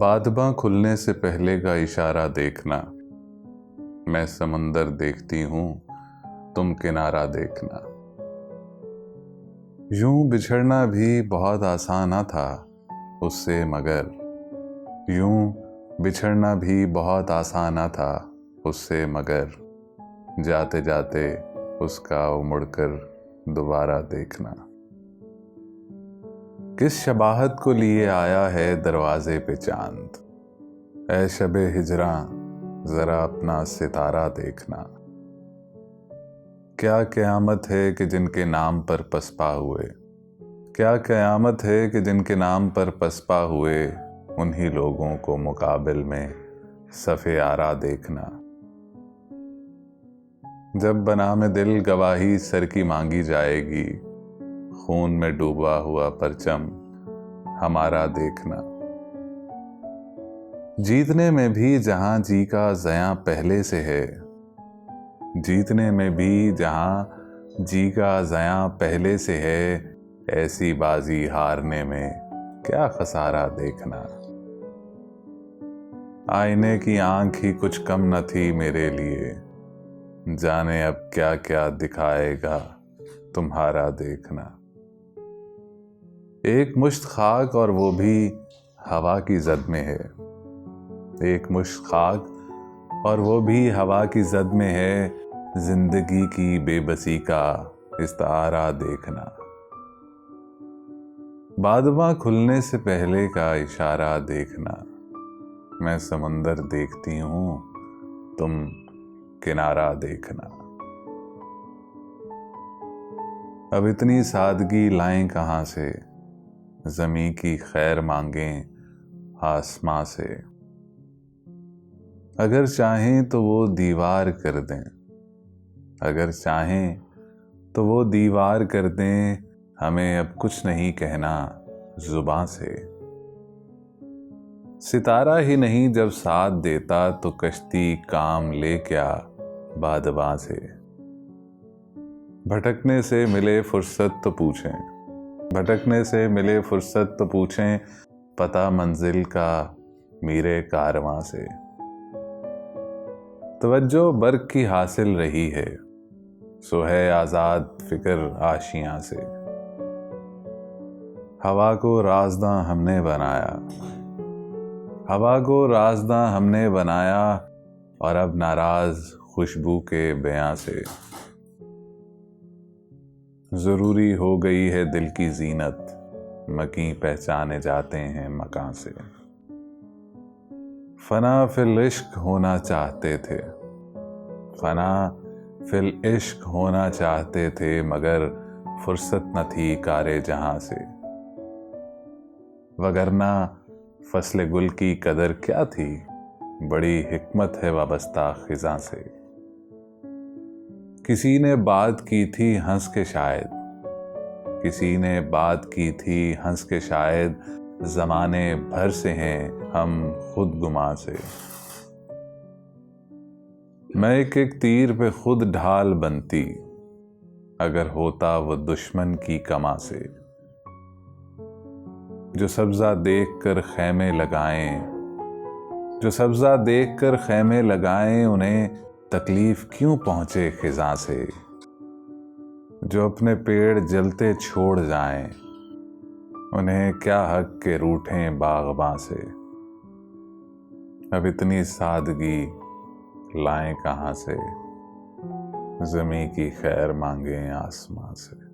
बादबां खुलने से पहले का इशारा देखना। मैं समंदर देखती हूँ, तुम किनारा देखना। यूं बिछड़ना भी बहुत आसान था उससे, मगर यूं बिछड़ना भी बहुत आसान था उससे, मगर जाते जाते उसका मुड़कर दोबारा देखना। किस शबाहत को लिए आया है दरवाजे पे चांद, ऐ शबे हिजरां जरा अपना सितारा देखना। क्या क़यामत है कि जिनके नाम पर पसपा हुए, क्या क़यामत है कि जिनके नाम पर पसपा हुए, उन्हीं लोगों को मुकाबिल में सफ़े आरा देखना। जब बनाम दिल गवाही सर की मांगी जाएगी, खून में डूबा हुआ परचम हमारा देखना। जीतने में भी जहां जी का ज़यां पहले से है, जीतने में भी जहां जी का ज़यां पहले से है, ऐसी बाजी हारने में क्या खसारा देखना। आईने की आंख ही कुछ कम न थी मेरे लिए, जाने अब क्या क्या दिखाएगा तुम्हारा देखना। एक मुश्त खाक और वो भी हवा की जद में है, एक मुश्त खाक और वो भी हवा की जद में है, जिंदगी की बेबसी का इस्तारा देखना। बादबां खुलने से पहले का इशारा देखना। मैं समंदर देखती हूँ, तुम किनारा देखना। अब इतनी सादगी लाएं कहाँ से, ज़मीं की खैर मांगें आसमां से। अगर चाहें तो वो दीवार कर दें, अगर चाहें तो वो दीवार कर दें, हमें अब कुछ नहीं कहना जुबां से। सितारा ही नहीं जब साथ देता तो कश्ती काम ले क्या बादबां से। भटकने से मिले फुर्सत तो पूछें, भटकने से मिले फुर्सत तो पूछें, पता मंजिल का मीरे कारवां से। तवज्जो बर्क की हासिल रही है, सो है आज़ाद फिक्र आशियां से। हवा को राज़दां हमने बनाया, हवा को राज़दां हमने बनाया, और अब नाराज खुशबू के बयां से। ज़रूरी हो गई है दिल की जीनत, मकीं पहचाने जाते हैं मकां से। फना फिल इश्क होना चाहते थे, फना फिल इश्क होना चाहते थे, मगर फुर्सत न थी कारे जहां से। वगरना फसले गुल की कदर क्या थी, बड़ी हिकमत है वाबस्ता खिज़ां से। किसी ने बात की थी हंस के शायद, किसी ने बात की थी हंस के शायद, ज़माने भर से हैं हम खुद गुमा से। मैं एक एक तीर पे खुद ढाल बनती, अगर होता वो दुश्मन की कमा से। जो सब्ज़ा देख कर खैमे लगाएं, जो सब्ज़ा देख कर खैमे लगाएं, उन्हें तकलीफ क्यों पहुंचे खिज़ां से। जो अपने पेड़ जलते छोड़ जाएं, उन्हें क्या हक के रूठें बाग़बां से। अब इतनी सादगी लाएं कहाँ से, ज़मीं की खैर मांगें आसमां से।